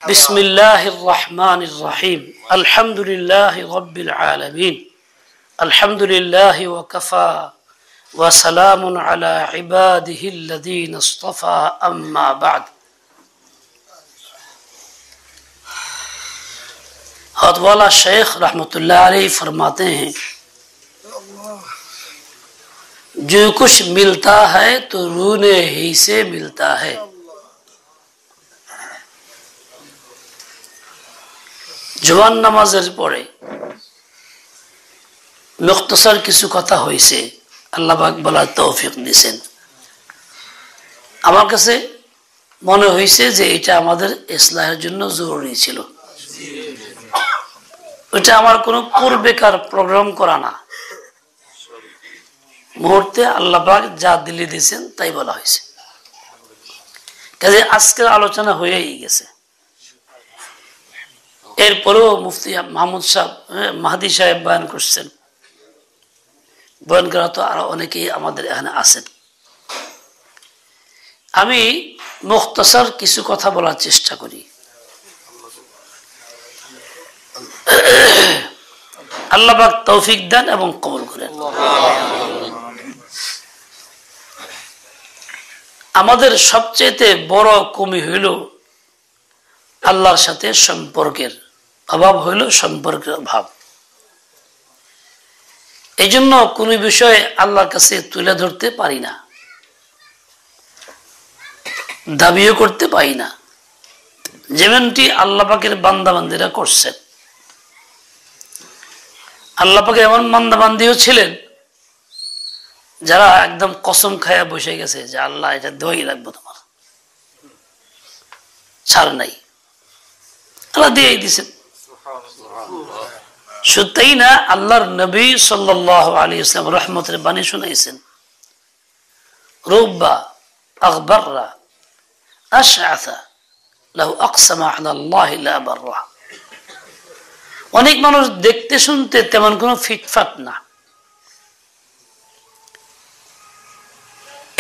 بسم الله الرحمن الرحيم الحمد لله رب العالمين الحمد لله وكفى وسلام على عباده الذين اصطفى أما بعد हदवाला शेख रहमतुल्लाह अलैहि फरमाते हैं जो कुछ मिलता है तो रोने ही से मिलता है। জোয়ান নামাজের পরে মুখতাসার কিছু কথা হয়েছে, আল্লাহ পাক বলার তৌফিক দিয়েছেন। আমার কাছে মনে হয়েছে যে এটা আমাদের ইসলাহের জন্য জরুরি ছিল। ওইটা আমার কোনো পূর্বেকার প্রোগ্রাম করা না, মুহূর্তে আল্লাহ পাক যা দিলে দিয়েছেন তাই বলা হয়েছে। কাজে আজকের আলোচনা হয়েই গেছে। এরপরেও মুফতি মাহমুদ সাহেব মাহাদি সাহেব বয়ান করছেন, বয়ান করা তো আরো অনেকেই আমাদের এখানে আছেন। আমি মুখতাসার কিছু কথা বলার চেষ্টা করি। আল্লাহ পাক তৌফিক দেন এবং কবুল করেন। আমাদের সবচেয়ে বড় কমি হইল আল্লাহর সাথে সম্পর্কের অভাব, হইল সম্পর্কের অভাব। এই জন্য কোন বিষয়ে আল্লাহর কাছে তুলে ধরতে পারি না, দাবিও করতে পারি না, যেমনটি আল্লাহ পাকের বান্দাবান্দিরা করছেন। আল্লাহ পাকের এমন বান্দাবান্দিও ছিলেন যারা একদম কসম খায়া বসে গেছে যে আল্লাহ এটা দেওয়াই লাগবে, তোমার ছাড় নাই, আল্লাহ দিয়েই দিছেন। শুধু তাই না, আল্লাহর নবী সাল্লাল্লাহু আলাইহি ওয়াসাল্লাম রহমতের বাণী শুনাইছেন, রুব্বা আগবাররা আশআসা লাহু আকসামা আলা আল্লাহি লা বাররা। অনেক মানুষ দেখতে শুনতে তেমন কোনো ফিটফাট না,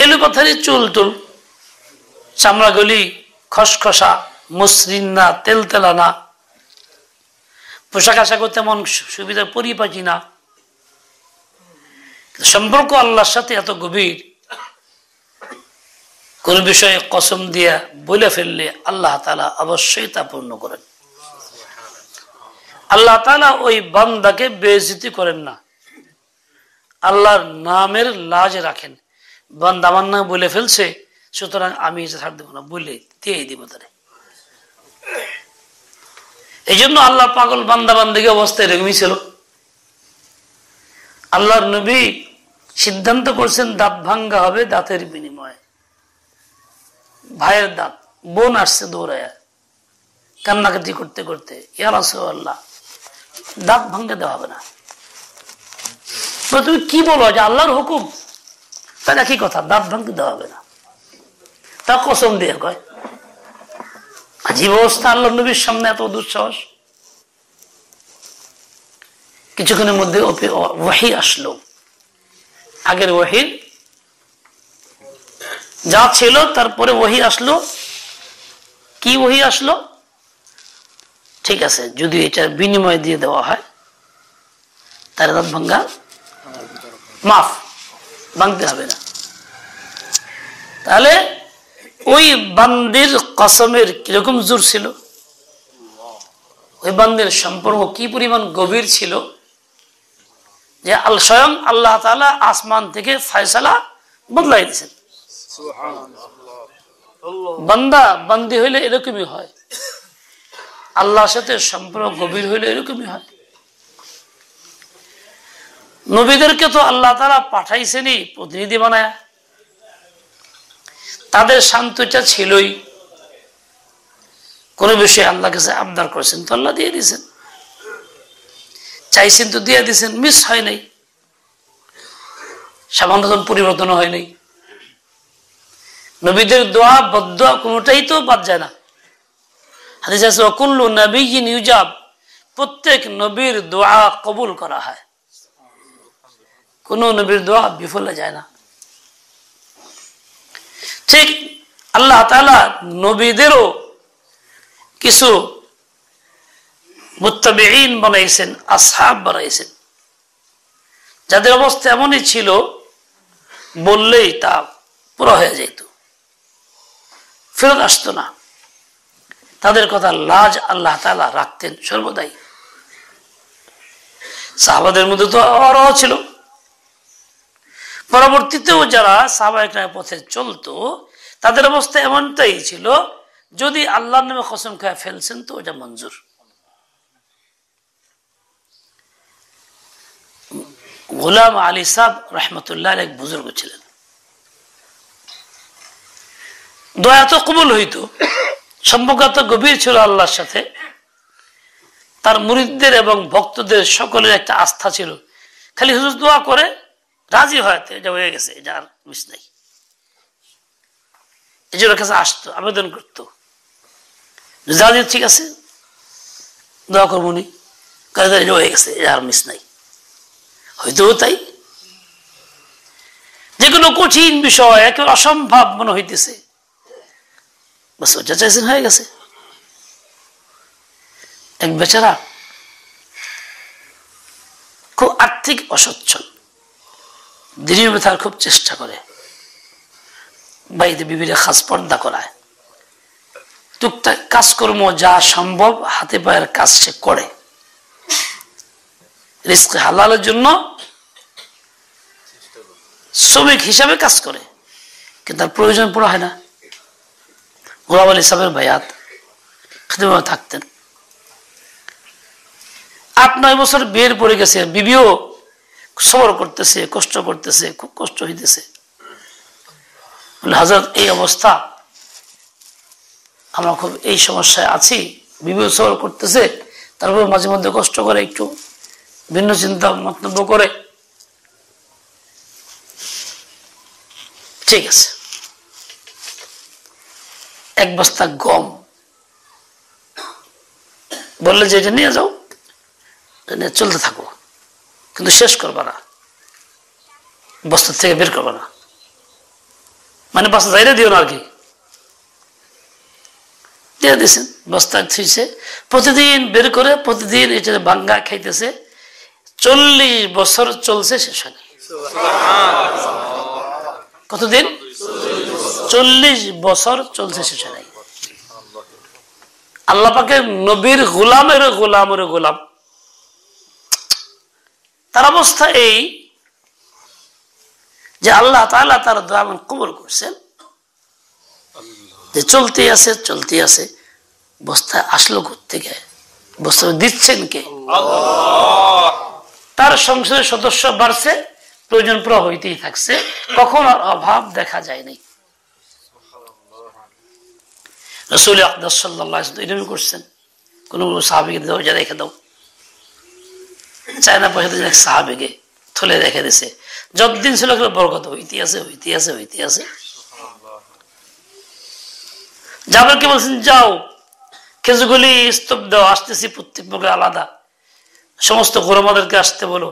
এলোপাথারি চুল টুল, চামড়াগুলি খসখসা, মসৃণ না, তেলতেলা না, পোশাক আশাকও তেমন সুবিধার পরিপাটি না। সম্পর্ক আল্লাহর সাথে এত গভীর, কোন বিষয়ে কসম দিয়া বলে ফেললে আল্লাহ তাআলা অবশ্যই তা পূর্ণ করেন। আল্লাহ তাআলা ওই বান্দাকে বেইজ্জতি করেন না, আল্লাহর নামের লাজ রাখেন। বান্দা আমার নাম বলে ফেলছে, সুতরাং আমি ছাড় দেবো না, বলে দিয়েই দিব তারে। এই জন্য আল্লাহ পাগল বান্দা বান্দিকে অবস্থা এরকমই ছিল। আল্লাহর নবী সিদ্ধান্ত করছেন দাঁত ভাঙ্গা হবে দাঁতের বিনিময়ে। ভাইয়ের দাঁত, বোন আসছে দৌড়ায় কান্নাকাটি করতে করতে, ইয়া রাসূলুল্লাহ দাঁত ভাঙ্গে দেওয়া হবে না। তুমি কি বলো যে আল্লাহর হুকুম, তাহলে একই কথা, দাঁত ভাঙ্গে দেওয়া হবে না। তা কসম দিয়ে কয়, আজীব অবস্থা। আল্লাহ নবীর সামনে এত দুঃসাহস। কিছুক্ষণের মধ্যে ওয়াহি আসলো, আগের ওয়াহির যা ছিল তারপরে ওয়াহি আসলো। কি ওয়াহি আসলো? ঠিক আছে, যদি এটার বিনিময় দিয়ে দেওয়া হয় তার দাঁত ভাঙ্গা মাফ, ভাঙতে হবে না। তাহলে ওই বান্দির কসমের কিরকম জোর ছিল, ওই বান্দির সম্পর্ক কি পরিমাণ গভীর ছিল যে স্বয়ং আল্লাহ তাআলা আসমান থেকে ফয়সালা বদলাই দিয়েছেন। বান্দা বান্দি হইলে এরকমই হয়, আল্লাহর সাথে সম্পর্ক গভীর হইলে এরকমই হয়। নবীদেরকে তো আল্লাহ তাআলা পাঠাইছেনই প্রতিনিধি বানায়, তাদের শান্তটা ছিলই। কোন বিষয়ে আল্লাহ কাছে আবদার করেছেন তো আল্লাহ দিয়ে দিয়েছেন, চাইছেন তো দিয়ে দিয়েছেন, মিস হয় নাই, সামান্য পরিবর্তন হয় নাই। নবীদের দোয়া বদদোয়া কোনটাই তো বাদ যায় না। হাদিসে আছে কুল্লু নবিয়্যিন ইউজাব, প্রত্যেক নবীর দোয়া কবুল করা হয়, কোন নবীর দোয়া বিফলে যায় না। ঠিক আল্লাহ তাআলা নবীদেরও কিছু মুত্তাবিঈন বানাইছেন, আসহাব বানাইছেন, যাদের অবস্থা এমনই ছিল বললেই তা পুরো হয়ে যেত, ফেরত আসতো না। তাদের কথা লাজ আল্লাহ তাআলা রাখতেন সর্বদাই। সাহাবাদের মধ্যে তো আরও ছিল, পরবর্তীতেও যারা সাহাবায়ে কেরামের পথে চলতো তাদের অবস্থা এমনটাই ছিল, যদি আল্লাহর নামে কসম খেয়ে ফেলছেন তো এটা মঞ্জুর। গোলাম আলী সাহেব রহমতুল্লাহ এক বুজুর্গ ছিলেন, দোয়া তো কবুল হইতো, সম্পর্ক গভীর ছিল আল্লাহর সাথে। তার মুরিদদের এবং ভক্তদের সকলের একটা আস্থা ছিল, খালি হুজুর দোয়া করে রাজি হয়তো এটা হয়ে গেছে, এটা আর মিস নাই। এই জন্য কাছে আসতো, আবেদন করতো, রাজি ঠিক আছে দোয়া করবো নি, এটা হয়ে গেছে, এটা আর মিস নাই। হয়তো তাই যে কোনো কঠিন বিষয় একেবারে অসম্ভব মনে হইতেছে, বাস ওটা চাইছেন হয়ে গেছে। এক বেচারা খুব আর্থিক অসচ্ছল, দিনের ব্যথার খুব চেষ্টা করে, বাড়িতে বিবিরে খাস পর্দা করায়, টুকটাক কাজকর্ম যা সম্ভব হাতে পায়ের কাজ সে করে, রিস্ক হালালের জন্য শ্রমিক হিসাবে কাজ করে, কিন্তু তার প্রয়োজন পড়া হয় না। গোলাম আলী সাহেবের বায়াত খিদমতে থাকতেন। 8-9 বছর বিয়ের পড়ে গেছে, বিবিও সবর করতেছে, কষ্ট করতেছে, খুব কষ্ট হইতেছে। হযরত এই অবস্থা, আমরা খুব এই সমস্যায় আছি, বিবিও সবর করতেছে, তারপর মাঝে মধ্যে কষ্ট করে, একটু ভিন্ন চিন্তা মন্তব্য করে, ঠিক আছে এক বস্তা গম বললে যে এটা নিয়ে যাও, চলতে থাকো, কিন্তু শেষ করবা না, বস্তা থেকে বের করবা না, মানে বস্তা যাইলে দিও না আর কি, দিয়ে দিয়েছেন। বস্তা থুইছে, প্রতিদিন বের করে প্রতিদিন এটা ভাঙ্গা খাইতেছে। 40 বছর চলছে, শেষ হয় না। কতদিন? 40 বছর চলছে, শেষ হয় নাই। আল্লাহ পাকের নবীর গোলামের গোলামের গোলাম, তার অবস্থা এই যে আল্লাহ তাআলা তার দোয়া কবুল করছেন, যে চলতে আছে চলতে আছে। বস্তা আসলো কোত্থেকে? বস্তা দিচ্ছেন কে? তার সংসারের সদস্য বাড়ছে, প্রয়োজন পুরো হইতেই থাকছে, কখন আর অভাব দেখা যায়নি। রাসূল আকরাম সাল্লাল্লাহু আলাইহি ওয়াসাল্লাম এরকম করছেন, কোন সাহাবীকে দাও, যা রেখে দাও, চায়না পয়সা দিয়ে সাহাবীকে থলে রেখে দিছে, যতদিন ছিল বরকত হইতে আছে হইতে আছে হইতে আছে। জাবেরকে বলছেন যাও খেজুরগুলি স্তূপ দাও, আসতেছি, প্রত্যেক মুখে আলাদা, সমস্ত গোলামাদেরকে আসতে বলো,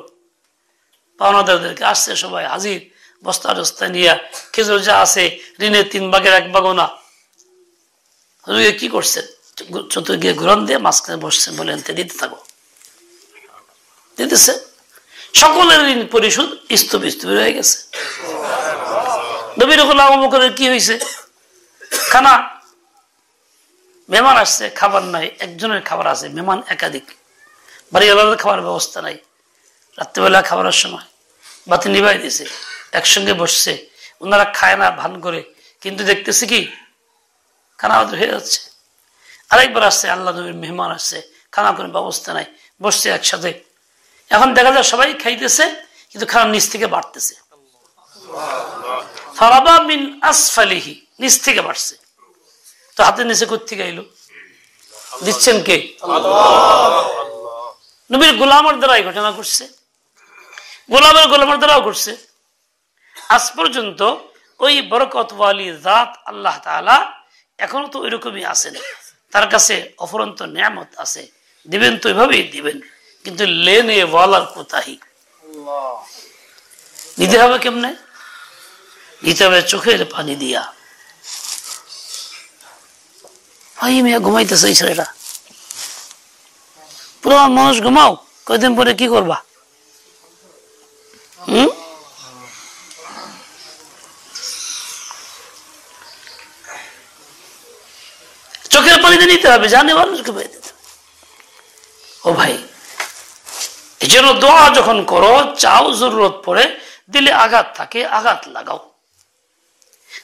পাওনাদারদেরকে আসছে, সবাই হাজির, বস্তা টস্তা নিয়ে, খেজুর যা আছে ঋণের 3 ভাগের 1 ভাগও না। কি করছেন? চতুর্দিকে ঘুরন দিয়ে মাঝখানে বসছেন, বলেন দিতে থাকো, দিতেছে। সকলের ঋণ পরিশোধ স্তূপ স্তূপ হয়ে গেছে। নবীর গোলাম আবু বকরের কি হয়েছে? খানা, মেহমান আসছে, খাবার নাই, একজনের খাবার আছে, মেহমান একাধিক, বাড়ি আলাদা খাবার ব্যবস্থা নাই। রাত্রিবেলা খাবারের সময় বাতি নিভাই দিয়েছে, একসঙ্গে বসছে, ওনারা খায় না ভান করে, কিন্তু দেখতেছে কি খানা হয়ে যাচ্ছে। আরেকবার আসছে, আল্লাহ নবীর মেহমান আসছে, খানা কোনো ব্যবস্থা নাই, বসছে একসাথে। এখন দেখা যায় সবাই খাইতেছে, কিন্তু খানা নিচ থেকে বাড়তেছে, ফারাবা মিন আসফালিহি, নিচ থেকে বাড়ছে। তো হাতের নিচে কোত্থেকে আইলো? দিচ্ছেন কে? নবীর গোলামের দ্বারাই ঘটনা করছে, গোলামের দ্বারাও করছে। আজ পর্যন্ত ওই বরকতওয়ালি জাত আল্লাহ তাআলা এখনো তো ওইরকমই আছেন, তার কাছে অফুরন্ত নিয়ামত আছে, দিবেন তো এভাবেই দিবেন, কিন্তু লেনে ওয়ালার কোতাহি। নিতে হবে কেমনে? নিতে হবে চোখের পানি দিয়া। ভাই মেয়ে ঘুমাইতেছে এই ছেলেটা, পুরো মানুষ ঘুমাও, কয়দিন পরে কি করবা? চোখের পানিতে নিতে হবে, জানে মানুষকে পাই দিতে। ও ভাই, এই জন্য দোয়া যখন করো, চাও, জরুরত পড়ে, দিলে আঘাত থাকে, আঘাত লাগাও,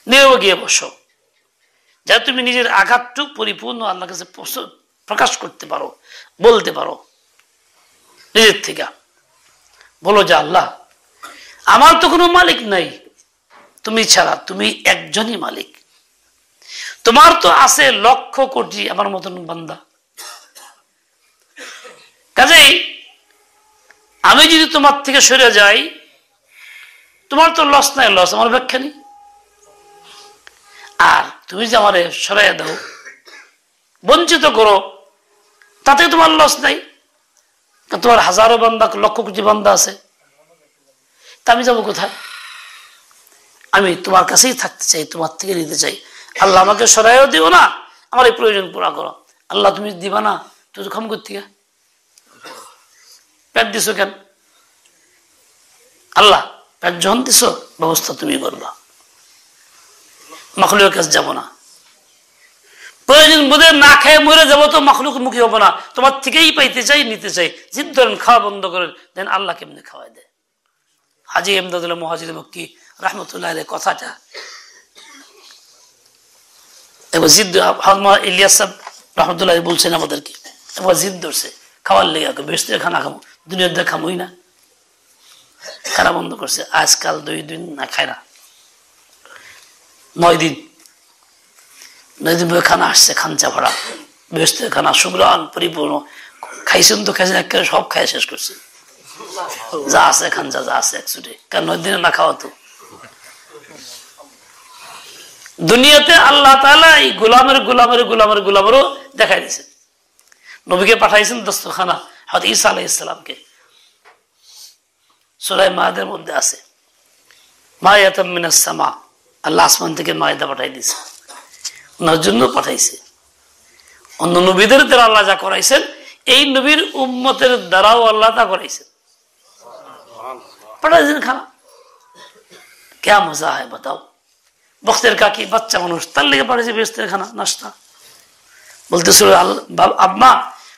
নিয়েও গিয়ে বসো, যা তুমি নিজের আঘাতটুকু পরিপূর্ণ আল্লাহর কাছে প্রকাশ করতে পারো, বলতে পারো নিজের থেকে। বলো যে আল্লাহ, আমার তো কোনো মালিক নাই তুমি ছাড়া, তুমি একজনই মালিক, তোমার তো আছে লক্ষ কোটি আমার মতন বান্দা, কাজেই আমি যদি তোমার থেকে সরে যাই, তোমার তো লস নাই, লস আমার ব্যাখ্যা নেই। আর তুমি যে আমারে সরাইয়া দাও, বঞ্চিত করো, তাতে তোমার লস নাই, তোমার হাজারো বান্দা, লক্ষ কোটি বান্দা আছে, তা আমি যাবো কোথায়? আমি তোমার কাছেই থাকতে চাই, তোমার থেকে নিতে চাই। আল্লাহ আমাকে সরাইও দিও না, আমার এই প্রয়োজন পুরা করো। আল্লাহ তুমি দিবা না, তুই তো খাম করতে পেট দিছো কেন? আল্লাহ পেট যখন দিছ, ব্যবস্থা তুমি করবা, মাখলুকের কাছে যাবো না। প্রয়োজন বোধে না খেয়ে মরে যাবো তো মাখলুক মুখী হবো না, তোমার থেকেই পাইতে চাই, নিতে চাই। জিদ ধরেন, খাওয়া বন্ধ করেন, দেন আল্লাহ কেমনি খাওয়াই দেয়। হাজী ইমদাদুল্লাহ মুহাজির মক্কি রাহমাতুল্লাহ আলাইহি কথাটা এবার জিদ, ইলিয়াস সাহেব রাহমাতুল্লাহ বলছেন আমাদেরকে, এবার জিদ ধরছে খাওয়ার লেগে, বেহেশতের খানা খাবো, দুনিয়ার দিয়ে খামোই না, খানা বন্ধ করছে। আজকাল 2 দিন না খায় না, 9 দিন খানা আসছে, খাঞ্চা ভরা বেহেশতের খানা, সুগ্রান পরিপূর্ণ। খাইছেন তো খাইছেন, একেবারে সব খাই শেষ করছে, যা আছে খাঞ্চা, যা আছে একচুটে, কারণ 9 দিনে না খাওয়া তো। দুনিয়াতে আল্লাহ তাআলা এই গোলামেরও দেখাই দিয়েছেন। নবীকে পাঠাইছেন দস্তরখানা, হযরত ঈসা আলাইহিস সালামকে। সূরা মায়েদার মধ্যে আছে, মায়াতাম মিনাস সামা, আল্লাহ আসমান থেকে মায়েদা পাঠাই দিয়েছে, ওনার জন্য পাঠাইছে। অন্য নবীদের দ্বারা আল্লাহ যা করাইছেন, এই নবীর উম্মতের দ্বারাও আল্লাহ তা করাইছেন, পাঠাইছেন খানা। क्या मजा है बताओ? বক্তের কাকি বাচ্চা মানুষ, তার লেগে পাঠাইছে বেহেশতের খানা, নাস্তা। বলতেছিল আম্মা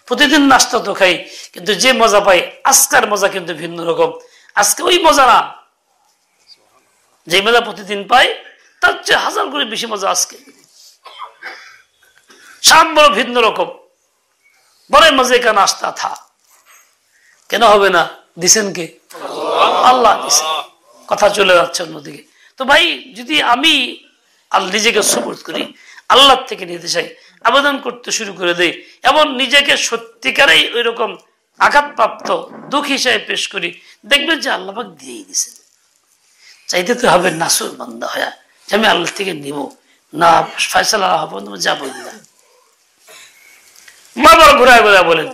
প্রতিদিন নাস্তা তো খাই, কিন্তু যে মজা পাই আজকের মজা কিন্তু ভিন্ন রকম। আজকে ওই মজা না, যে মজা প্রতিদিন পাই তার চেয়ে 1000 গুণ বেশি মজা আজকে। শাম বড় ভিন্ন রকম, বড় মজে কা নাস্তা থা। কেন হবে না? দিছেন কে? আল্লাহ দিছেন। কথা চলে যাচ্ছে অন্যদিকে। তো ভাই, যদি আমি নিজেকে সুপুর্দ করি, আল্লাহ থেকে নিতে চাই, আবেদন করতে শুরু করে দেই, এবং নিজেকে সত্যিকারেই ওই রকম আঘাতপ্রাপ্ত দুঃখ হিসাবে পেশ করি, দেখবেন যে আল্লাহ পাক দিয়েই দিছেন। চাইতে তো হবে নাসুর বান্দা হয়া, যে আমি আল্লাহ থেকে নিব না, ফয়সালা হবো যাবই না। বারবার ঘুরায় ঘুরায় বলেন,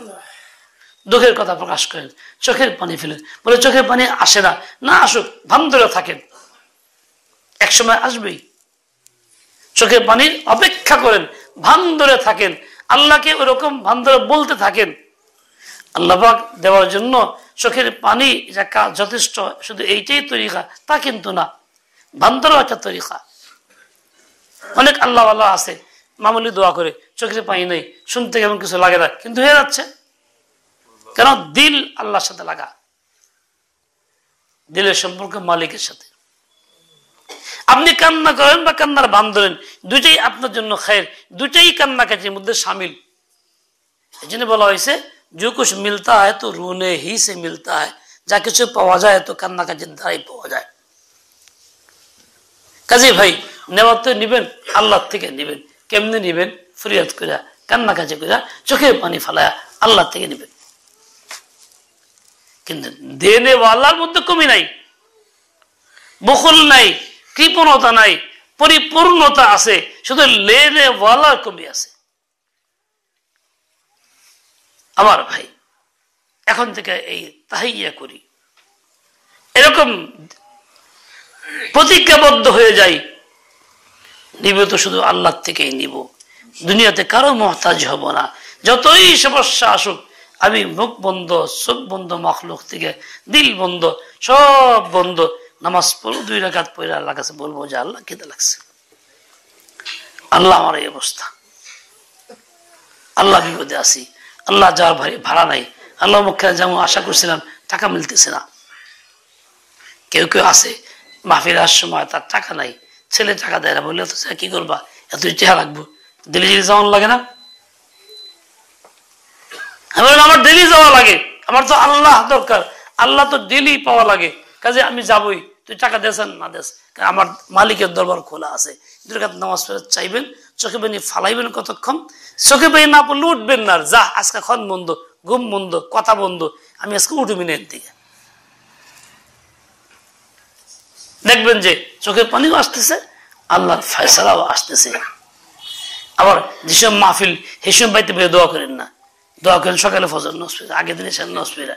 দুঃখের কথা প্রকাশ করেন, চোখের পানি ফেলেন, বলে চোখের পানি আসে না, না আসুক, ভান ধরে থাকেন, একসময় আসবেই। চোখের পানির অপেক্ষা করেন, ভান ধরে থাকেন, আল্লাহকে ওরকম ভান ধরে বলতে থাকেন। আল্লাহ পাক দেওয়ার জন্য চোখের পানি যথেষ্ট, শুধু এইটাই তরিকা তা কিন্তু না, ভান ধরেও একটা তরিকা। অনেক আল্লাহ আল্লাহ আছে, মামুলি দোয়া করে, চোখের পানি নেই, শুনতে কেমন কিছু লাগে না, কিন্তু হয়ে যাচ্ছে। কেন? দিল আল্লাহর সাথে লাগা, দিলের সম্পর্ক মালিকের সাথে। আপনি কান্না করেন বা কান্নার বান ধরেন, দুইটাই আপনার জন্য খায়ের, দুইটাই কান্নাকাটির মধ্যে সামিল। এই জন্য বলা হয়েছে, जो कुछ मिलता है तो रोने ही से मिलता है, যা কিছু পাওয়া যায় তো কান্নাকাটির দ্বারাই পাওয়া যায়। কাজে ভাই, নেওয়া তো নিবেন, আল্লাহ থেকে নিবেন। কেমনে নিবেন? ফরিয়াদ কইরা, কান্নাকাটি কইরা, চোখের পানি ফালায়া আল্লাহ থেকে নিবেন। কিন্তু দেনেওয়ালার মধ্যে কমি নাই, বখল নাই, কৃপণতা নাই, পরিপূর্ণতা আছে, শুধু লেনেওয়ালার কমি আছে। আমার ভাই, এখন থেকে এই তাহিয়া করি, এরকম প্রতিজ্ঞাবদ্ধ হয়ে যাই, নিব তো শুধু আল্লাহ থেকেই নিব, দুনিয়াতে কারো মহতাজ হব না। যতই সমস্যা আসুক আমি মুখ বন্ধ, চোখ বন্ধ, মাখলুক থেকে দিল বন্ধ, সব বন্ধ, নামাজ পড়ব, 2 রাকাত পড়ে আল্লাহর কাছে বলবো যে আল্লাহ খিদে লাগছে, আল্লাহ আমার এই অবস্থা, আল্লাহ বিপদে আছি, আল্লাহ যাওয়ার ভাড়া নাই, আল্লাহ মুখে যেমন আশা করছিলাম টাকা মিলতেছে না। কেউ কেউ আছে মাহফিল আসার সময় তার টাকা নাই, ছেলে টাকা দেয় না, বললে তো কি করবা, এত চেহারা রাখবো, দিল্লি যদি যাওয়ান লাগে না? আমার ডেলি যাওয়া লাগে, আমার তো আল্লাহ দরকার, আল্লাহ তো ডেলি পাওয়া লাগে, কাজে আমি যাবই, তুই টাকা দেন না দেস, আমার মালিকের দরবার খোলা আছে। 2 রাকাত নামাজ পড়ে চাইবেন, চোখে পানি ফালাইবেন, কতক্ষণ চোখে পানি না পড়লে উঠবেন না, যা আজকে খন বন্ধ, ঘুম বন্ধ, কথা বন্ধ, আমি আজকে উঠবি না এর দিকে। দেখবেন যে চোখের পানিও আসতেছে, আল্লাহর ফয়সালাও আসতেছে। আবার যেসব মাহফিল হেসম বাইতে পেয়ে দোয়া করেন না, দোয়া করেন সকালে ফজর নসফিরা, আগের দিনে সেন নসফিরা,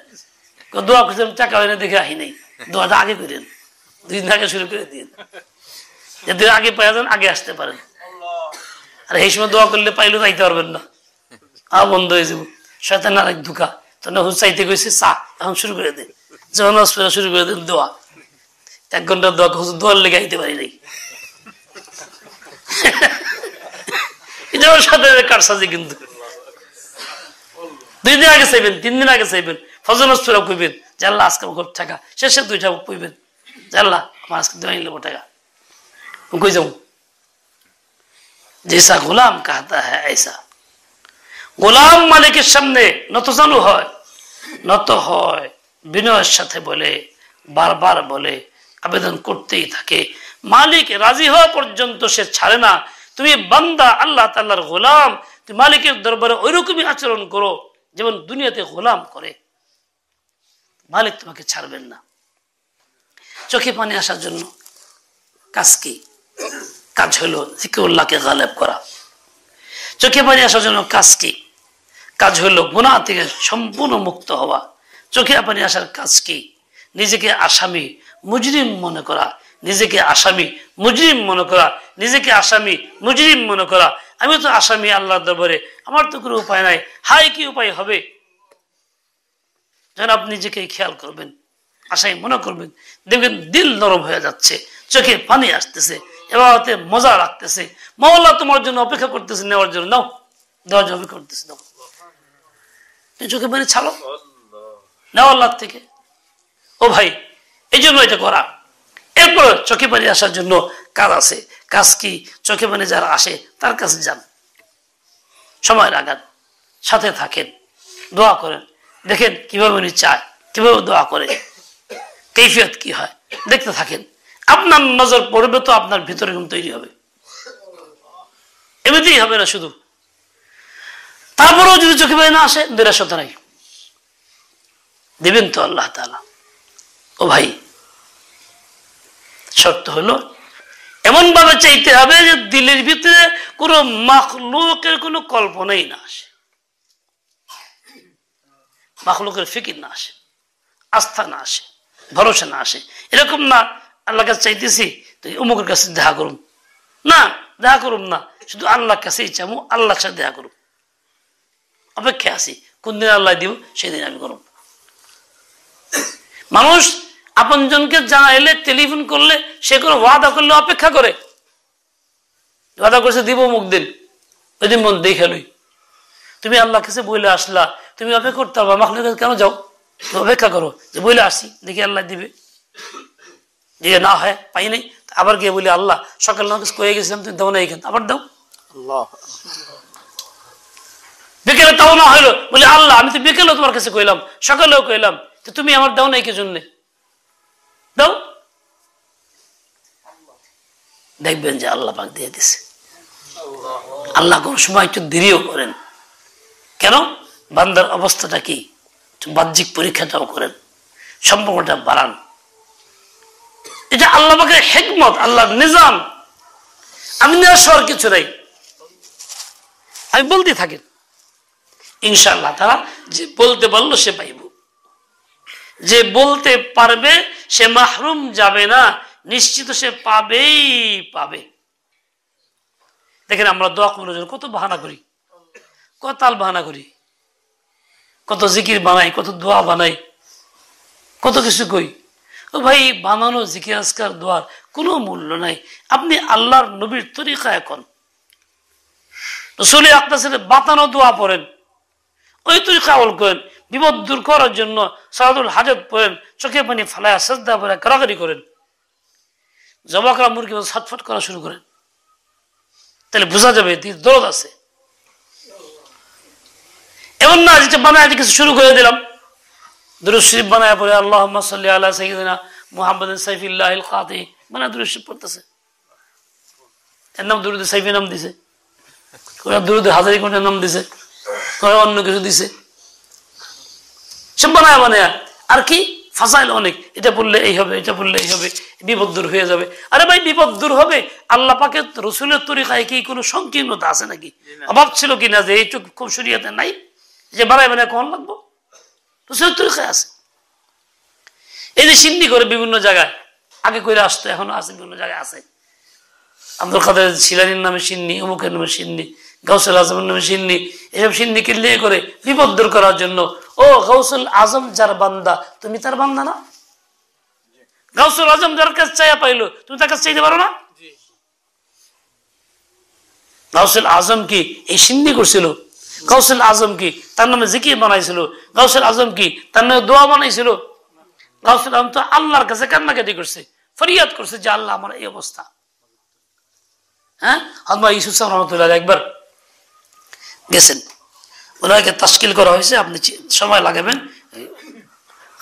দোয়া করছেন টাকা হয় না দেখে আহি নাই, দোয়াটা আগে করেন, 2 দিন আগে শুরু করে দিন, যদি আগে পাই যান আগে আসতে পারেন। আর এই সময় দোয়া করলে পাইলেও যাইতে পারবেন না, বন্ধ হয়ে যাবো, শয়তান আর এক ধোঁকা, তখন চাইতে গেছে চা, এখন শুরু করে দেন, যখন নসফিরা শুরু করে দেন দোয়া, 1 ঘন্টা দোয়া হুজুর দোয়ার লেগে আইতে পারি নাই, এটা ওর সাথে কারসাজি। কিন্তু 2 দিন আগে চাইবেন, 3 দিন আগে চাইবেন, ফজর নসফিরা কইবেন যে আল্লাহ আজকে আমার টাকা, শেষে 2টা কইবেন যে আল্লাহ আমার আজকে দেওয়া নেবো টাকা, কই যাবো। জেসা গোলাম কাহতা হ্যাঁ ऐसा, গোলাম মালিকের সামনে নতজানু হয়, নত হয়, বিনয়ের সাথে বলে, বারবার বলে, আবেদন করতেই থাকে, মালিক রাজি হওয়া পর্যন্ত সে ছাড়ে না। তুমি বান্দা, আল্লাহ তাআলার গোলাম, তুমি মালিকের দরবারে ওইরকমই আচরণ করো যেমন দুনিয়াতে গোলাম করে, মালিক তোমাকে ছাড়বেন না। চোখে পানি আসার জন্য কাজ কি? কাজ হলো জিকিরুল্লাহকে গালেব করা। চোখে পানি আসার জন্য কাজ কি? কাজ হলো গুনাহ থেকে সম্পূর্ণ মুক্ত হওয়া। চোখে পানি আসার কাজ কি? নিজেকে আসামি মুজরিম মনে করা, নিজেকে আসামি মুজরিম মনে করা, নিজেকে আসামি মুজরিম মনে করা, আমি তো আসামি আল্লাহর দরবারে, আমার তো কোনো উপায় নাই, হাই কি উপায় হবে? যখন আপনি নিজেকে খেয়াল করবেন, আশাই মনে করবেন, দেখবেন দিল নরম হয়ে যাচ্ছে, চোখে পানি আসতেছে, এবারে মজা লাগতেছে, মাওলা তোমার জন্য অপেক্ষা করতেছে, নেওয়ার জন্য, নাও, দেওয়ার জন্য অপেক্ষা করতেছে, নাও, চোখে পানি ছাড়ো, নেওয়া আল্লাহ থেকে। ও ভাই, এই জন্য এটা করা। এরপরে চোখে পানি আসার জন্য কাজ আছে। কাজ কি? চোখে পানি যারা আসে তার কাছে যান, সময় লাগান, সাথে থাকেন, দোয়া করেন, দেখেন কিভাবে উনি চায়, কিভাবে দোয়া করে, কৈফিয়ত কি হয়, দেখতে থাকেন। আপনার নজর পড়বে তো আপনার ভিতরে তৈরি হবে, এমনিতেই হবে না শুধু। তারপরেও যদি চোখে পানি না আসে, নিরাশতা নাই, দিবেন তো আল্লাহ তাআলা। ও ভাই, শর্ত হলো এমন ভাবে চাইতে হবে যে দিলের ভিতরে কোন মাখলুকের কোন কল্পনাই না আসে, মাখলুকের ফিকির না আসে, আস্থা না আসে, ভরসা না আসে। এরকম না আল্লাহর কাছে চাইতেছি তো অমুকের কাছে দেখা করুন, না, দেখা করুন না, শুধু আল্লাহর কাছেই চাবো, আল্লাহর সাথে দেখা করুন, অপেক্ষা আছি, কোন দিন আল্লাহ দিব সেদিন আমি করুন। মানুষ আপনজনকে জানাইলে, টেলিফোন করলে, সে কোনো ওয়াদা করলে অপেক্ষা করে, ওয়াদা করছে দিব মুখ দিন, ওই দিন মন দেখে লই। তুমি আল্লাহ কাছে বইলে আসলা, তুমি অপেক্ষা করতে হবে, মাখলুকের কাছে কেন যাও? অপেক্ষা করো যে বইলে আসি, দেখি আল্লাহ দিবে, যে না হয় পাই নাই, আবার গিয়ে বলি আল্লাহ সকাল নামাজ কয়ে গেছিলাম, তুমি দাও না, এখানে আবার দাও। বিকেলে তাও না হইলো, বলি আল্লাহ আমি তো বিকেলেও তোমার কাছে কইলাম, সকালেও কইলাম, তো তুমি আমার দাও নাই কি জন্যে, দাও। দেখবেন যে আল্লাহ পাক দিয়ে দিছে। আল্লাহ কোন সময় একটু দেরিও করেন, কেন? বান্দার অবস্থাটা কি, বাহ্যিক পরীক্ষাটাও করেন, সম্পর্কটা বাড়ান। এটা আল্লাহ পাকের হিকমত, আল্লাহর নিজাম। আমি নিরাশার কিছু নাই, আমি বলতে থাকেন, ইনশাআল্লাহ তারা যে বলতে পারলো সে পাইব, যে বলতে পারবে সে মাহরুম যাবে না, নিশ্চিত সে পাবেই পাবে। দেখেন আমরা দোয়া কবুলের জন্য কত বাহানা করি, কত তাল বাহানা করি, কত জিকির বানাই, কত দোয়া বানাই, কত কিছু কই। ও ভাই, বানানো জিকির আজকার দোয়ার কোনো মূল্য নাই। আপনি আল্লাহর নবীর তরিকা এখন রাসূল আকরামের বাতানো দোয়া পড়েন, ওই তরিকা আমল করেন, বিপদ দূর করার জন্য সালাতুল হাজত পড়েন, চোখে পানি ফালায়া সাজদা পড়ে কারাকারি করেন, জবা করা মুরগি ছটফট করা শুরু করেন, তাহলে বোঝা যাবে দরদ আছে। এমন না যেটা বানায় কিছু শুরু করে দিলাম, দুরূদ শরীফ বানায় পড়ে আল্লাহুম্মা সাল্লি আলা সাইয়্যিদিনা মুহাম্মাদিন সাইফিল্লাহিল কাতি বানায় দুরূদ শরীফ পড়তেছে। এর নাম দুরূদ সাইফি নাম দিছে, কোন দুরূদ হাজারি কোন নাম দিছে, কোন অন্য কিছু দিছে, সব বানায় বানায়। আর কি ফাসাইল অনেক, এটা বললে এই হবে, এটা বললে এই হবে, বিপদ দূর হয়ে যাবে। আরে ভাই, বিপদ দূর হবে আল্লাহ পাকের রাসূলের তরিকায় কি কোনো সংকীর্ণতা আছে নাকি? অভাব ছিল কিনা যে এইটুক খুব শরীয়তে নাই যে বানায় বানায় কখন লাগবো? রাসূলের তরিকায় আছে। এই যে সিন্নি করে বিভিন্ন জায়গায় আগে করে আসতো, এখনো আছে, বিভিন্ন জায়গায় আছে। আব্দুল কাদের জিলানীর নামে সিন্নি, অমুকের নামে সিন্নি, গাউসুল আজমের নামে সিন্নি, এসব সিন্নি কিনলে করে বিপদ দূর করার জন্য। ও গাউসুল আজম যার বান্দা, তুমি তার বান্দা না? গাউসুল আজম যার কাছে চাইয়া পাইলো, তুমি তার কাছে চাইতে পারো না? গাউসুল আজম কি এই সিন্নি করছিল? গাউসুল আজম কি তার নামে জিকির বানাইছিল? গাউসুল আজম কি তার নামে দোয়া বানাইছিল? গাউসুল আজম তো আল্লাহর কাছে কান্নাকাটি করছে, ফরিয়াদ করছে যে আল্লাহ আমার এই অবস্থা। হ্যাঁ, আল্লাহ ইউসুফ সাহেব রহমতুল্লাহ একবার গেছেন, ওনাকে তাশকিল করা হয়েছে, আপনি সময় লাগাবেন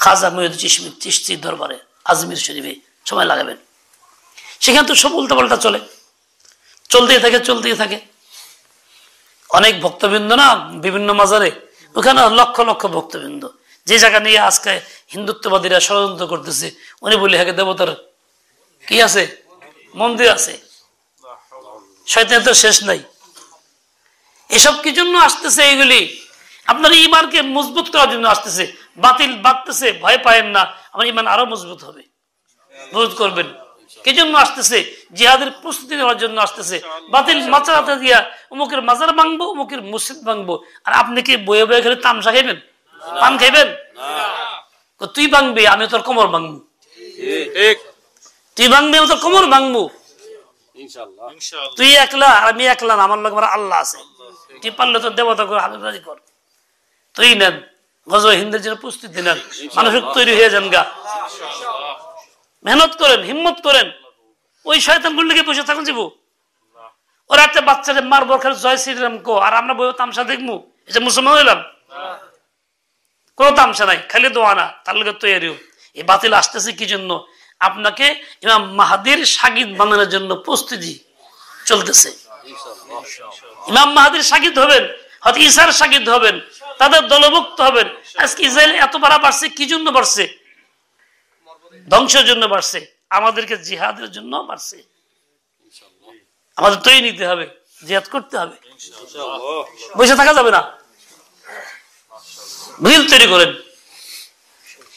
খাজা মুঈনুদ্দিন চিশতির দরবারে আজমির শরীফে সময় লাগাবেন। সেখানে তো সব উল্টাপাল্টা চলে, চলতেই থাকে, চলতেই থাকে। অনেক ভক্তবৃন্দ না বিভিন্ন মাজারে, ওখানে লক্ষ লক্ষ ভক্তবৃন্দ, যে জায়গা নিয়ে আজকে হিন্দুত্ববাদীরা ষড়যন্ত্র করতেছে, উনি বলি হ্যাঁ দেবতার কি আছে, মন্দির আছে, শয়তানের তো শেষ নাই। এসব কি জন্য আসতেছে? এইগুলি আপনার ঈমানকে মজবুত করার জন্য আসতেছে। বাতিল বাড়তেছে, ভয় পায়েন না, আমার ঈমান আরো মজবুত হবে, মজবুত করবেন। কি জন্য আসতেছে? জিহাদের প্রস্তুতি নেওয়ার জন্য আসতেছে। বাতিল মাচাতে দিয়া অমুকের মাজার ভাঙবো, অমুকের মসজিদ ভাঙবো, আর আপনি কি বয়ে বয়ে খেলে তামসা খাইবেন, পান খাইবেন? তুই ভাঙবি, আমি তোর কোমর ভাঙবো, তুই ভাঙবি, আমি তোর কোমর ভাঙবো। তুই একলা আর আমি একলা না, আমার লোক আল্লাহ আছে। তুই পারলে তোর দেবতা করে হাবিব রাজি কর, তুই নেন গজওয়া হিন্দের জন্য প্রস্তুতি নেন, মানসিক তৈরি হয়ে যান গা, মেহনত করেন, হিম্মত করেন। ওই শয়তান গুলিকে বসে থাকুন যাবো, ওরা একটা বাচ্চাদের মারবো খালি জয় শ্রীরাম কো, আর আমরা বই তামসা দেখবো, এটা মুসলমান হইলাম? কোনো তামসা নাই, খালি দোয়া না, তার লোক তৈরিও। এই বাতিল আসতেছে কি জন্য? আপনাকে ইমাম মাহাদির শাগিদ বানানোর জন্য প্রস্তুতি চলতেছে। ইমাম মাহাদির শাগিদ হবেন, হয়তো ঈসার শাগিদ হবেন, তাদের দলভুক্ত হবেন। আজকে ইসরায়েল এত বাড়া বাড়ছে, কি জন্য বাড়ছে? ধ্বংসের জন্য বাড়ছে, আমাদেরকে জিহাদের জন্য বাড়ছে। আমাদের তৈরি নিতে হবে, জিহাদ করতে হবে, বসে থাকা যাবে না। মিল তৈরি করেন,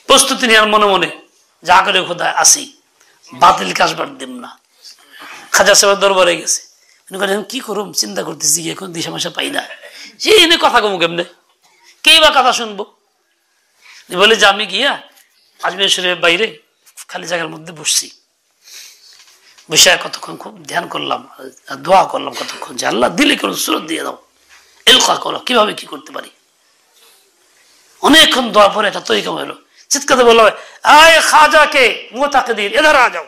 প্রস্তুতি নেওয়ার মনে মনে যা করে খোদায় আসি, বাতিল কাজবার দেব না। খাজা সাহেব দরবারে গেছে, কি করুম চিন্তা করতেছি, এখন দিশা মাসা পাই না, সে এনে কথা কমু কেমনে, কে বা কথা শুনবো? বলে যে আমি গিয়া আজমির শরীফের বাইরে খালি জায়গার মধ্যে বসছি, বসে কতক্ষণ খুব ধ্যান করলাম, দোয়া করলাম কতক্ষণ, যে আল্লাহ দিলে কোনো সুরত দিয়ে দাও, এলকা করো, কিভাবে কি করতে পারি। অনেকক্ষণ দোয়া পরে একটা তরিকা হলো, চিৎকাতে বললো, আয় খাজাকে মুতাকিদিন এধার আ যাও,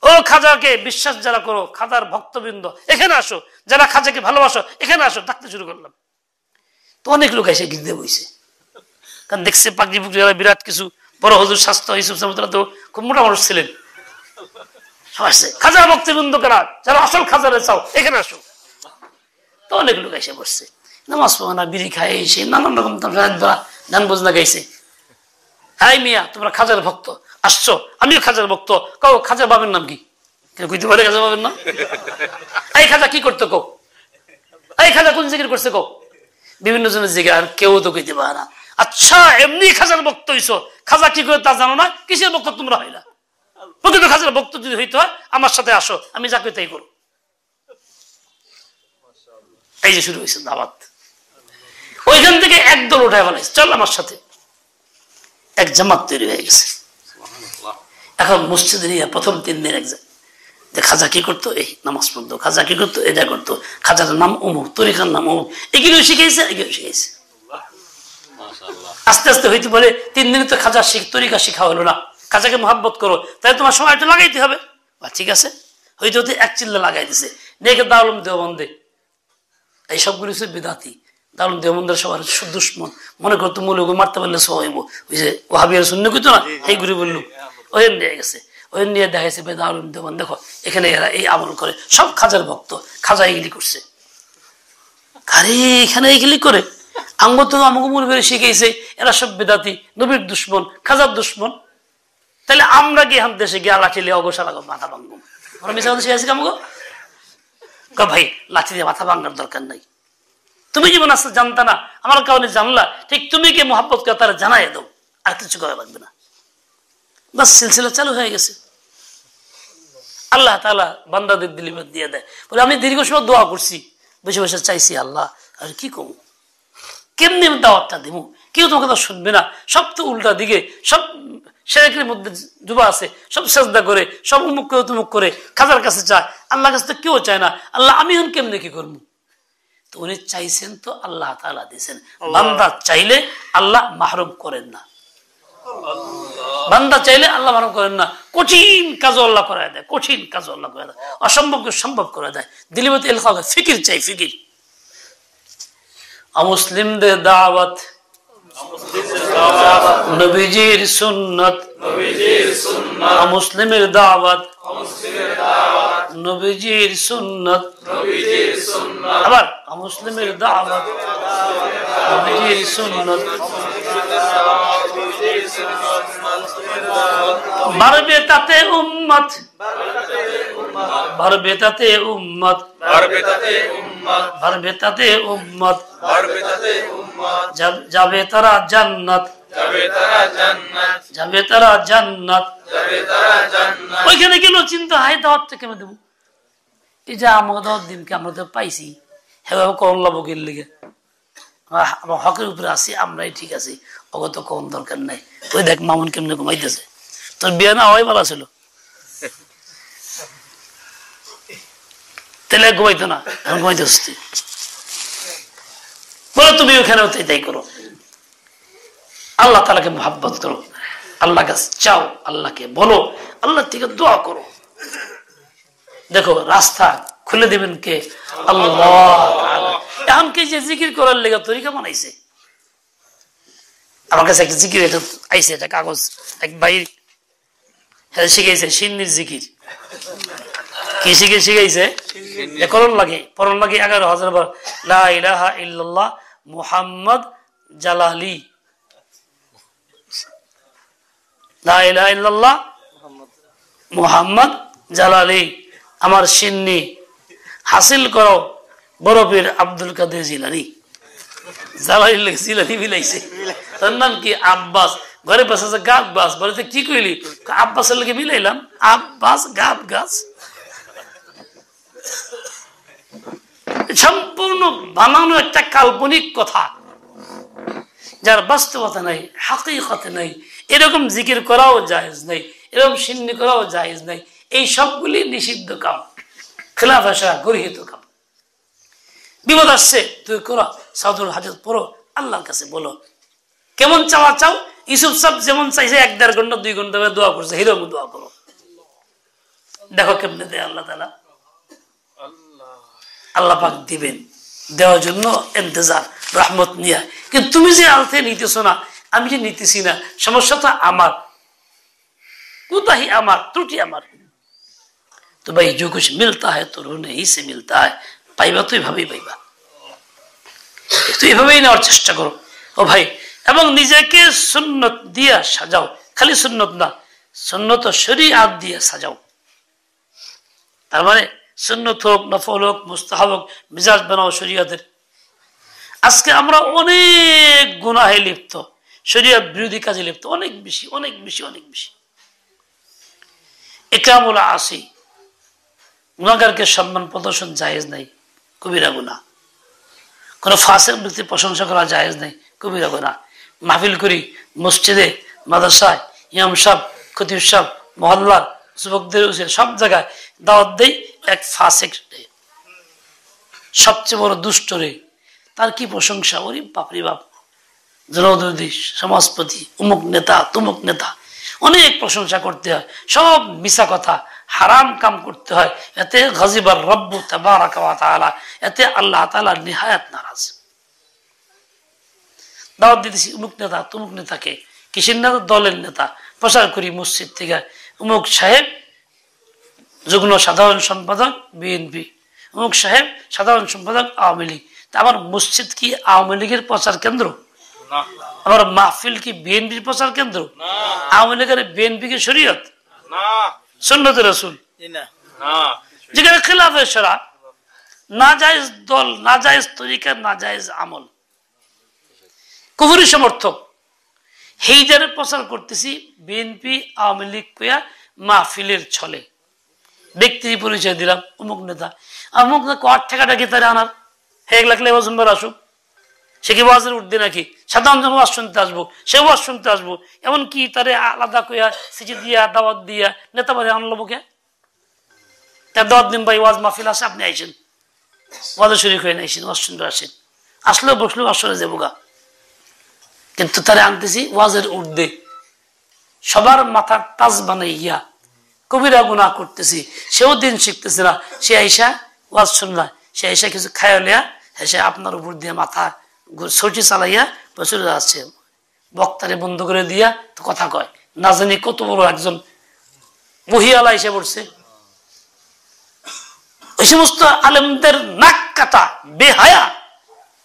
ও খাজাকে বিশ্বাস যারা করো, খাজার ভক্তবৃন্দ এখানে আসো, যারা খাজাকে ভালোবাসো এখানে আসো। ডাকতে শুরু করলাম, তো অনেক লোক এসে গিরতে বইছে, কারণ দেখছে পাগড়ি পুগড়ি বিরাট কিছু বড় হুজুর স্বাস্থ্য ইউসুফ সাহেব তো খুব মোটা মানুষ ছিলেন, আসছে খাজার ভক্তবৃন্দ কারা, যারা আসল খাজারে চাও এখানে আসো। তো অনেক লোক এসে বসছে, নামাজ পড়ে না, বিড়ি খায়, এসে নানান রকম গান বোঝনা গাইছে। হাই মিয়া, তোমরা খাজার ভক্ত আসছো, আমিও খাজার ভক্ত, কও খাজার বাবার নাম কি? কইতে পারে খাজা বাবার নাম? এই খাজা কি করতো কও, এই খাজা কোন জিকির করছে কও? বিভিন্ন জনের জিকির, আর কেউ তো কইতে পারে না। আচ্ছা, এমনি খাজার ভক্ত হইছো, খাজা কি করে তা জানো না? কিসের ভক্ত তোমরা হইলা? প্রকৃত খাজার ভক্ত যদি হইতে হয় আমার সাথে আসো, আমি যা কই তাই করো। এই যে শুরু হয়েছে দাওয়াত। ওইখান থেকে একদল উঠায় ফেলাইছে, চল আমার সাথে, এক জামাত তৈরি হয়ে গেছে। এখন মসজিদে নিয়ে প্রথম 3 দিন এক যে খাজা কি করতো, এই নামাজ পড়তো, খাজা কি করতো, এটা করতো, খাজার নাম অমুক, তরিকার নাম অমুক, এগুলো শিখেছে, এগুলো শিখেছে। আস্তে আস্তে হইতে বলে 3 দিনে তো খাজা তরিকা শিখা হলো না, খাজাকে মহাব্বত করো, তাই তোমার সময়টা লাগাইতে হবে। ঠিক আছে, হইতে হতে 1 চিল্লা লাগাই দিছে, নেকে দারুল দেওবন্দে। এই সবগুলো হচ্ছে বিদাতি। দারুল দেওবন্দের সবার দুশ্মন, মনে করতো মূল্য মারতে পারলে সব হইব, ওই যে ওয়াহাবিয়ার শূন্য কইতো না, এই ঘুরে বললো ওই নিয়ে গেছে। ওই নিয়ে দেখাইছে দারুল দেওবন্দ, দেখো এখানে এরা এই আমল করে, সব খাজার ভক্ত, খাজা এগুলি করছে। আরে এখানে এগুলি করে আঙ্গ তো আমাকে মনে করে শিখেছে, এরা সব বেদাতি, নবীর দুশ্মন, খাজার দুশ্মন। তাহলে আমরা গিয়ে হাম দেশে গিয়ে লাঠি লিয়ে অগোসা লাগো, মাথা ভাঙ্গো। আমরা মিশা কথা শিখেছি আমাকে, ভাই লাঠি দিয়ে মাথা ভাঙ্গার দরকার নাই। তুমি জীবন আসতে জানতা না, আমার কারণে জানলা, ঠিক তুমি কে মোহাব্বত করে তারা জানাই দাও, আর কিছু করা লাগবে না। বাস সিলসিলা চালু হয়ে গেছে। আল্লাহ তাআলা বান্দাদের দিলিবাদ দিয়ে দেয়। বলে আমি দীর্ঘ সময় দোয়া করছি, বসে বসে চাইছি আল্লাহ আর কি কম, কেমনি দাওয়াতটা দিব, কেউ তোমাকে তো শুনবে না, সব তো উল্টা দিকে, সব শিরকের মধ্যে ডুবা আছে, সব সাজদা করে, সব উমুক করে তুমুক করে খাজার কাছে চায়, আল্লাহর কাছে তো কেউ চায় না। আল্লাহ আমি এখন কেমনে কি করবো? তো উনি চাইছেন তো আল্লাহ তাআলা দিয়েছেন। বান্দা চাইলে আল্লাহ মাহরুম করেন না, বান্দা চাইলে আল্লাহ মাহরুম করেন না। কঠিন কাজ আল্লাহ করে দেয়, কঠিন কাজ আল্লাহ করে দেয়, অসম্ভবকে সম্ভব করে দেয়। দিলিবতে এলকা ফিকির চাই, ফিকির। অমুসলিমদের দাওয়াত, নবীজির সুন্নাত, অমুসলিমের দাওয়াত, নবীজির সুন্নাত, আবার অমুসলিমের দাওয়াত, নবীজির সুন্নাত। বাড়বে তাতে উম্মত, বাড়বে তাতে উম্মত, বাড়বে তাতে উম্মত, যাবে তারা জান্নাত, যাবে তারা জান্নাত। ওইখানে গেল চিন্তা, হাই দাওয়াতটা কেমন দেবো? এই যে আমাকে দাওয়াত দিনকে আমরা তো পাইছি, হ্যাঁ করলা বকির লেগে আমার হকের উপরে আছি, আমরাই ঠিক আছি, অগত কম দরকার নাই। ওই দেখ মামুন কেমনে ঘুমাইতেছে, তোর বিয়ে না হওয়াই ভালো ছিল, তাহলে ঘুমাইতো না, এখন ঘুমাইতে হচ্ছে। বলো তুমি ওখানেও তাই করো, আল্লাহ তাআলাকে মহব্বত করো, আল্লাহ কাছে চাও, আল্লাহকে বলো, আল্লাহ থেকে দোয়া করো। দেখো রাস্তা খুলে দিবেন কে? আল্লাহ। এমনকি যে জিকির করার লেগে তরিকা বানাইছে, আমার কাছে একটা জিকির এটা আইছে, এটা কাগজ এক ভাই শিখাইছে, সিন্নির জিকির। কি শিখাইছে? করণ লাগে, পরণ লাগে 11,000 বার লা ইলাহা ইল্লাল্লাহ মুহাম্মদ জালালি, লা ইলাহা ইল্লাল্লাহ মুহাম্মদ জালালি। আমার সিন্নি হাসিল করো বরফের আব্দুল কাদের জিলানি। জালালি জিলানি মিলাইছে, তার নাম কি? আব্বাস। ঘরে পাশে গাব গাছ, বলে কি কইলি? আব্বাসের লোকে মিলাইলাম, আব্বাস গাব গাছ। সম্পূর্ণ বানানো একটা কাল্পনিক কথা, যার বাস্তবতা নাই, হাকিকত নাই। এরকম জিকির করাও জায়েজ নাই, এরকম সিন্নি করাও জায়েজ নাই। এই সবগুলি নিষিদ্ধ কাম, খেলাফ আসা গর্হিত কাম। বিপদ আসছে তুই করো, সাউদুল হাজত পড়ো, আল্লাহর কাছে বলো। কেমন চাওয়া চাও? ইউসুফ সাহেব যেমন চাইছে 1-1.5 ঘন্টা 2 ঘন্টা দোয়া করছে, হিরম দোয়া করো, দেখো কেমনে দেয় আল্লাহ তাআলা। আল্লাহ পাক দিবেন, দেওয়ার জন্য ইন্তজার, রহমত নিয়ে। কিন্তু তুমি যে আলতে নিতেছো না, আমি যে নিতেছি না, সমস্যা তো আমার, কোথায় আমার, ত্রুটি আমার। তো ভাই जो कुछ मिलता है तो रोने ही से मिलता है, পাইবা তো এভাবেই পাইবা, তো এভাবেই নেওয়ার চেষ্টা করো ও ভাই। এবং নিজেকে সুন্নত দিয়া সাজাও, খালি সুন্নত না, সুন্নত ও শরীয়ত দিয়ে সাজাও। তার মানে সুন্নত হোক, নফল হোক, মুস্তাহাব হোক, মিজাজ বানাও শরীয়তের। আজকে আমরা অনেক গুনাহে লিপ্ত, শরীয়ত বিরোধী কাজে লিপ্ত, অনেক বেশি অনেক বেশি অনেক বেশি। ইকরামুল আসি, গুনাহগারকে সম্মান প্রদর্শন জায়েজ নাই, কবিরা গুনাহ। কোনো ফাসিক ব্যক্তির প্রশংসা করা জায়েজ নেই, কবিরা গুনাহ। মাহফিল করি মসজিদে, মাদ্রাসায়, ইমাম সাহেব, খতিব সাহেব, মহল্লার যুবকদের সব জায়গায় দাওয়াত দেই, এক ফাসিক সবচেয়ে বড় দুষ্ট রে, তার কি প্রশংসা, ওরে বাপরে বাপ, জনদরদি, সমাজপতি, অমুক নেতা, তুমুক নেতা, অনেক প্রশংসা করতে হয়, সব মিছা কথা, হারাম কাম করতে হয়। এতে গাজিবার রব্বু তাবারাকা ওয়া তাআলা, এতে আল্লাহ তাআলা নিহায়াত নারাজ। দাওয়াত দিতেছি অমুক নেতা, তুমুক নেতাকে, কিসের নেতা? দলের নেতা। প্রচার করি মসজিদ থেকে, অমুক সাহেব যুগ্ম সাধারণ সম্পাদক বিএনপি, অমুক সাহেব সাধারণ সম্পাদক আওয়ামী লীগ। আমার মসজিদ কি আওয়ামী লীগের প্রচার কেন্দ্র? আমার মাহফিল কি বিএনপির প্রচার কেন্দ্র? আওয়ামী লীগের বিএনপি কি শরীয়ত? সুন্নতে রাসূল। যেখানে খিলাফে শরআ, নাজায়েজ দল, নাজায়েজ তরিকা, নাজায়েজ আমল, কুফরি সমর্থক, হেইজারের প্রচার করতেছি বিএনপি আওয়ামী লীগ কইয়া মাহফিলের ছলে। ব্যক্তির পরিচয় দিলাম অমুক নেতা, অমুক কর ঠেকাটা কি তারা আনার, হেক লাগলে বছর আসুক, সে কি ওয়াজের উঠবে নাকি? সাধারণ জন ওয়াজ শুনতে আসবো, সে ওয়াজ শুনতে আসবো, এমনকি তারে আলাদা কইয়া সিটি দিয়া দাওয়াত দিয়া নেতা বাড়ি আনলো বুকে, তার দাওয়াত দিন ভাই ওয়াজ মাহফিল আসে, আপনি আইসেন, ওয়াজে শরীক হয়ে নাইছেন, ওয়াজ শুনতে আসেন, আসলেও বসলেও আসলে যাবো গা। কিন্তু তারে আনতেছি ওয়াজের উর্ধে, সবার মাথার তাজ বানাইয়া কবিরা গুনাহ করতেছি, সেও দিন শিখতেছে না, সে আইসা ওয়াজ শুনলা, সে আইসা কিছু খাইলিয়া এসে আপনার উপর দিয়ে মাথা ছুটি চালাইয়া চলে যাচ্ছে, বক্তারে বন্ধ করে দিয়া তো কথা কয়, না জানি কত বড় একজন মহিয়ালা এসে পড়ছে। ওই সমস্ত আলেমদের নাক কাটা বেহায়া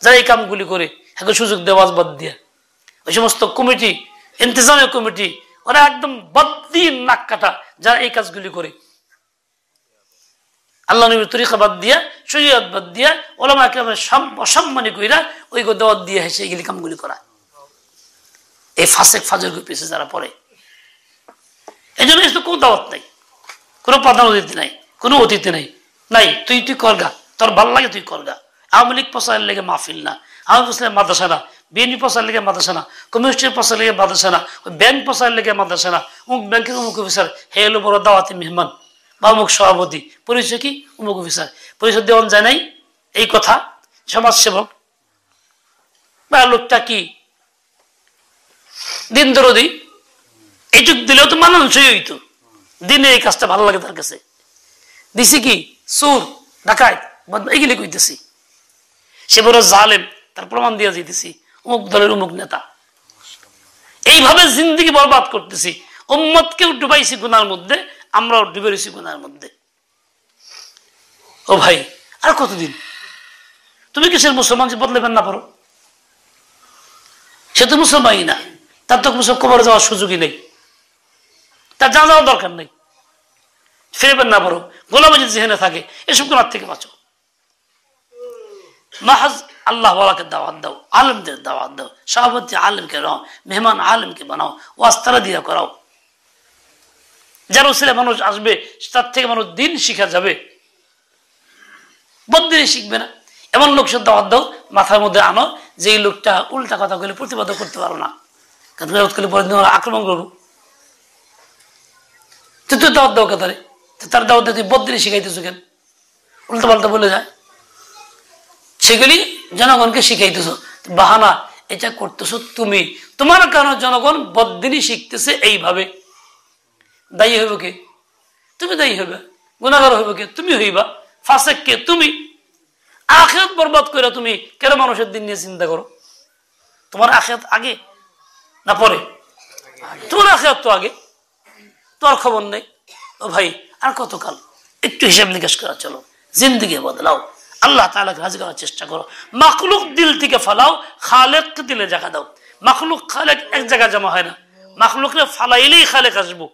যারা এই কামগুলি করে, এখন সুযোগ দেওয়াজ বাদ দিয়া ওই সমস্ত কমিটি, ইন্তেজামী কমিটি, ওরা একদম বদ্দিন নাক কাটা যারা এই কাজগুলি করে, আল্লাহ নবীর তরিকা বাদ দিয়া, শরীয়ত বাদ দিয়া, ওলামা কেরামের অসম্মানী কইরা ওই দাওয়াত দিয়ে হেসে এগুলি কামগুলি করা, এই ফাসেক ফাজর পিছে যারা পড়ে। এই জন্য কোনো দাওয়াত নাই, কোনো প্রধান অতিথি নাই, কোনো অতিথি নাই, নাই তুই করগা, তোর ভাল লাগে তুই করগা। আওয়ামী লীগ প্রচারের লেগে মাহফিল না, আওয়ামী প্রচারের মাদ্রাসা না, বিএনপি প্রচারের লেগে মাদ্রাসা না, কমিউনিস্টের প্রচারের লেগে মাদ্রাসা না, ওই ব্যাংক প্রচারের লেগে মাদ্রাসা না, অমুক ব্যাংকের অমুক অফিসার হে এলো বড় দাওয়াতি মেহমান বা অমুক সভাপতি, পরিচয় কি অমুক অফিসার, পরিচয় দেওয়ান যায় নাই, এই কথা সমাজসেবক বা লোকটা কি দিন দরদি, এইটুক দিলেও তো মানানসই হইতো, দিনে এই কাজটা ভালো লাগে তার কাছে, দিছি কি সুর ডাকাত এইগুলি কইতেছি, সে বড় জালেম, তার প্রমাণ দিয়ে দিতেছি অমুক দলের অমুক নেতা। এইভাবে জিন্দেগি বরবাদ করতেছি, উম্মতকেও ডুবাইছি গুনার মধ্যে, আমরাও ডুবে রয়েছি গুনার মধ্যে। ও ভাই আর কতদিন? তুমি কিসের মুসলমান যে বদলাবেন না পারো? সে তো মুসলমানই না, তার তো কবরে যাওয়ার সুযোগই নেই, তার জানা যাওয়ার দরকার নেই, ফিরবেন না পারো, গোলামি যেখানে থাকে এসব গুনার থেকে বাঁচো। মাহাজ আল্লাহ ওয়ালাকে দাওয়াত দাও, আলেমদের দাওয়াত দাও, সভাপতি আলেমকে নাও, মেহমান আলেমকে বানাও, ওয়াজ তারা দিয়া করাও, যার ছেলে মানুষ আসবে তার থেকে মানুষ দিন শিখা যাবে, বদিনই শিখবে না এমন লোক সে দাওয়াত দাও, মাথার মধ্যে আনো যে এই লোকটা উল্টা কথা বলে প্রতিবাদ করতে পারো না, আক্রমণ করবো, তুই দাওয়াত দাও কাতারে, তার দাওয়াত তুই বদিনই শিখাইতেছো কেন? উল্টা পাল্টা বলে যায়, সেগুলি জনগণকে শিখাইতেছ, বাহানা এটা করতেছ তুমি, তোমার কারণে জনগণ বদিনই শিখতেছে এইভাবে। দায়ী হইব কে? তুমি দায়ী হইবে, গুনাহগার হইব কে? তুমি হইবা, ফাসেক কে? তুমি। আখিরাত বরবাদ করে তুমি কেন মানুষের দিন নিয়ে চিন্তা করো? তোমার আখিরাত আগে না পরে? তোমার আখিরাত তো আগে, তোমার খবর নেই। ও ভাই আর কতকাল? একটু হিসাব নিকাশ করা চলো, জিন্দেগি বদলাও, আল্লাহ তাআলাকে রাজি করার চেষ্টা করো, মাখলুক দিল থেকে ফালাও, খালেককে দিলে জায়গা দাও। মাখলুক খালেক এক জায়গায় জমা হয় না, মাখলুককে ফালাইলেই খালেক আসবো,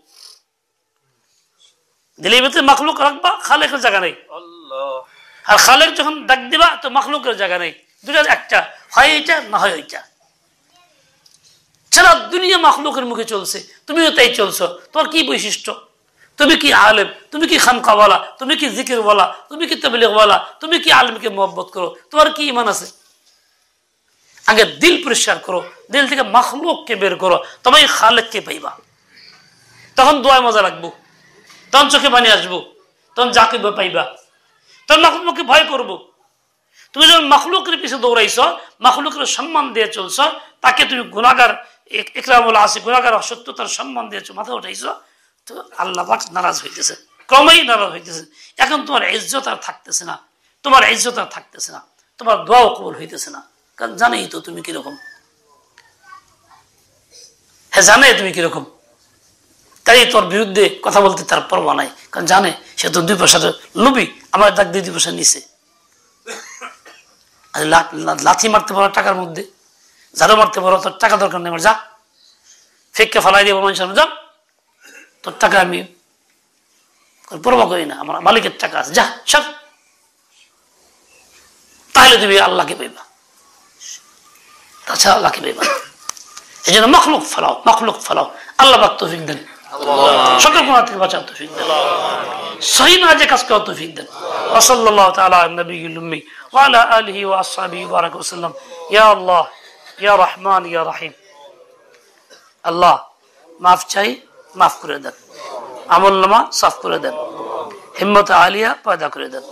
দিলের ভিতরে মাখলুক রাখবা, খালেকের জায়গা নেই। আর খালেক যখন ডাক দিবা তো মাখলুকের জায়গা নেই, দুটার একটা, হয় এইটা না হয় ওইটা। সারা দুনিয়া মাখলুকের মুখে চলছে, তুমিও তাই চলছো। তোমার কি বৈশিষ্ট্য? তুমি কি আলেম? তুমি কি খানকাওয়ালা? তুমি কি জিকিরওয়ালা? তুমি কি তাবলীগওয়ালা? তুমি কি আলেমকে মহব্বত করো? তোমার কি ঈমান আছে? আগে দিল পরিষ্কার করো, দিল থেকে মাখলুককে বের করো, তবেই খালেককে পাইবা। তখন দোয়ায় মজা লাগবো, তখন চোখে পানি আসবো, তখন যাকে পাইবা, তখন মাখলুককে ভয় করবো। তুমি যখন মাখলুকের পিছনে দৌড়াইছ, মাখলুকের সম্মান দিয়ে চলছ, তাকে তুমি গুনাহগার ইকরামুল আসি গুনাহগার সত্যতার সম্মান দিয়েছ, মাথা উঠাইছ, তো আল্লাহ পাক নারাজ হইতেছে, ক্রমেই নারাজ হইতেছে। এখন তোমার ইজ্জত আর থাকতেছে না, তোমার ইজ্জত আর থাকতেছে না, তোমার দোয়াও কবুল হইতেছে না। কারণ জানেই তো তুমি কিরকম, হ্যাঁ জানে তুমি কিরকম, তাই তোর বিরুদ্ধে কথা বলতে তার পরোয়া নাই। কারণ জানে সে তো 2 পয়সার লোভী, আমার দাগ দিয়ে 2 পয়সা নিছে। লাথি মারতে পারো টাকার মধ্যে, ঝাড়ু মারতে পারো, তোর টাকা দরকার নেই, আমার যা ফেককে ফালাই দিব মানুষের, যা তোর টাকা আমি পরোয়া করি না, আমার মালিকের টাকা আছে, যা সব। তাহলে তুমি আল্লাহকে পাইবা, তাছাড়া আল্লাহকে পাইবা। এই জন্য মখলুক ফেলাও, মখলুক ফেলাও। আল্লাহ পাক তৌফিক দেন, সকল গুনাহ থেকে বাঁচার তৌফিক দেন, সহি না যে কাজ করার তৌফিক দেন। ওয়া সাল্লাল্লাহু তাআলা আলা নবিয়্যিল উম্মি ওয়া আলা আলিহি ওয়া আসহাবিহি বারাক ওয়া সাল্লাম। ইয়া আল্লাহ, ইয়া রহমান, ইয়া রহিম। আল্লাহ মাফ চাই, মাফ করে দেন, আমলনামা সাফ করে দেন, হিম্মত আলিয়া পয়দা করে দেন,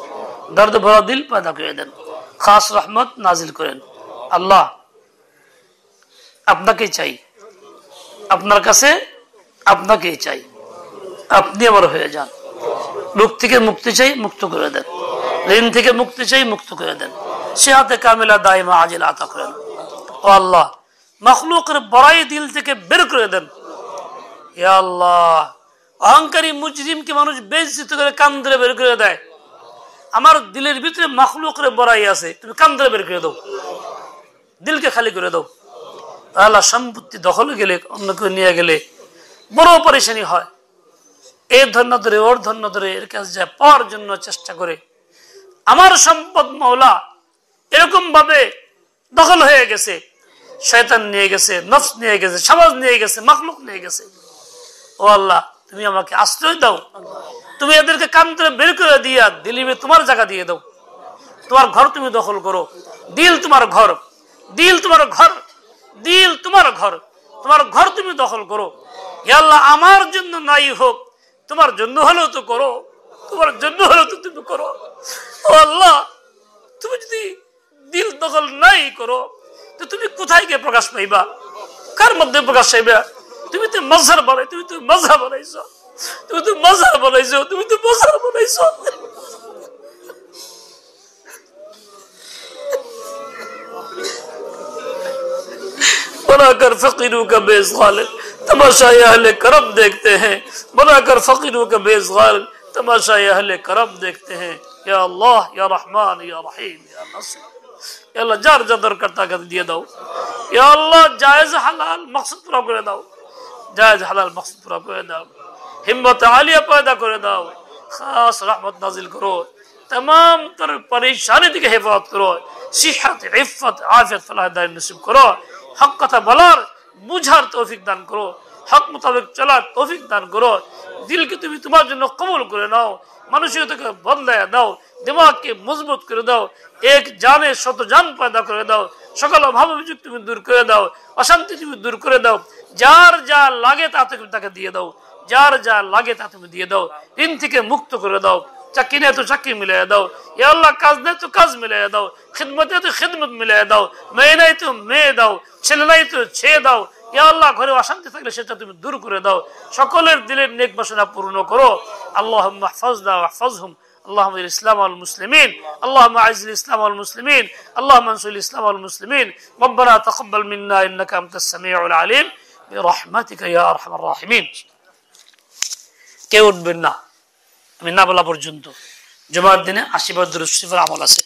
দর্দ ভরা দিল পয়দা করে দেন, খাস রহমত নাজিল করেন। আল্লাহ আপনাকে চাই, আপনার কাছে আপনাকেই চাই, আপনি আমার হয়ে যান। রোগ থেকে মুক্তি চাই, মুক্ত করে দেন। ঋণ থেকে মুক্তি চাই, মুক্ত করে দেন। সিহাতে কামিলা দাইমা আজিল আতা করেন। ও আল্লাহ মখলুকের বড়াই দিল থেকে বের করে দেন। ইয়া আল্লাহ অহংকারী মুজরিমকে মানুষ বেইজ্জত করে কান ধরে বের করে দেয়, আমার দিলের ভিতরে মখলুকের বড়াই আছে, তুমি কান ধরে বের করে দাও, দিলকে খালি করে দাও। আল্লাহ সম্পত্তি দখল গেলে, অন্য কেউ নিয়ে গেলে বড় পরেশানি হয়। এর ধন্য ধরে ওর ধন্য ধরে এর কাছে যায় পাওয়ার জন্য চেষ্টা করে। আমার সম্পদ মাওলা এরকম ভাবে দখল হয়ে গেছে, শয়তান নিয়ে গেছে, নফস নিয়ে গেছে, সমাজ নিয়ে গেছে, মাখলুক নিয়ে গেছে। ও আল্লাহ তুমি আমাকে আশ্রয় দাও, তুমি এদেরকে কান ধরে বের করে দিয়া দিলিমে তোমার জায়গা দিয়ে দাও। তোমার ঘর তুমি দখল করো, দিল তোমার ঘর, দিল তোমার ঘর, দিল তোমার ঘর, তোমার ঘর তুমি দখল করো। ইয়া আল্লাহ আমার জন্য নাই হোক, তোমার জন্য হলেও তো করো, তোমার জন্য হলেও তো তুমি করো। ও আল্লাহ তুমি যদি দিল দখল নাই করো তো তুমি কোথায় গিয়ে প্রকাশ পাইবা, কার মধ্যে প্রকাশ পাইবা? তুমি তো মজহার বানাই, তুমি তো মজহা বানাইছো, তুমি তো মজহা বানাইছো, তুমি তো মজহা বানাইছো। बनाकर फकीरों का बेज़गाल तमाशा अहले करम देखते हैं, बनाकर फकीरों का बेज़गाल तमाशा अहले करम देखते हैं। या अल्लाह, या रहमान, या रहीम, या नसीर। या अल्लाह जार जदर करता कर दिए दाओ। या अल्लाह जायज हलाल मकसद पूरा कर दाओ, जायज हलाल मकसद पूरा कर दाओ, हिम्मत आलिया पैदा कर दाओ, खास रहमत नाजिल करो, तमाम तर परेशानी থেকে হেফাজত করো, সিহত ইফত আফিয়ত ফলাহ দান নসিব করো, হক কথা বলার বুঝার তৌফিক দান করো, হক মোতাবেক চলার তৌফিক দান করো। দিলকে তুমি তোমার জন্য কবুল করে নাও, মানসিকতাকে বদলায় দাও, দিমাগকে মজবুত করে দাও, এক জানে শত জান পয়দা করে দাও, সকল অভাব অভিযোগ তুমি দূর করে দাও, অশান্তি তুমি দূর করে দাও, যার যা লাগে তা তুমি তাকে দিয়ে দাও, যার যা লাগে তা তুমি দিয়ে দাও, ঋণ থেকে মুক্ত করে দাও, চাকরি নেই তো চাকরি মিলিয়ে দাও, ইয়া আল্লাহ কাজ নেই তো কাজ মিলিয়ে দাও, খিদমত নেই তো খিদমত মিলিয়ে দাও, মেয়ে নাই তো মেয়ে দাও, ছেলে নাই তো ছেয়ে দাও। ইয়া আল্লাহ ঘরে অশান্তি থাকলে সেটা তুমি দূর করে দাও, সকলের দিলের নেক বাসনা পূর্ণ করো। আল্লাহুম্মা ইহফাজনা ওয়াহফাজহুম, اللهم اعز الاسلام والمسلمين، اللهم اعز الاسلام والمسلمين، اللهم انصر الاسلام والمسلمين. ربنا تقبل منا انك انت السميع العليم برحمتك يا ارحم الراحمين. কেউ উঠবেন না, আমি না বলা পর্যন্ত। জুমার দিনে 80 বার দুরূদ শরীফের আমল আছে।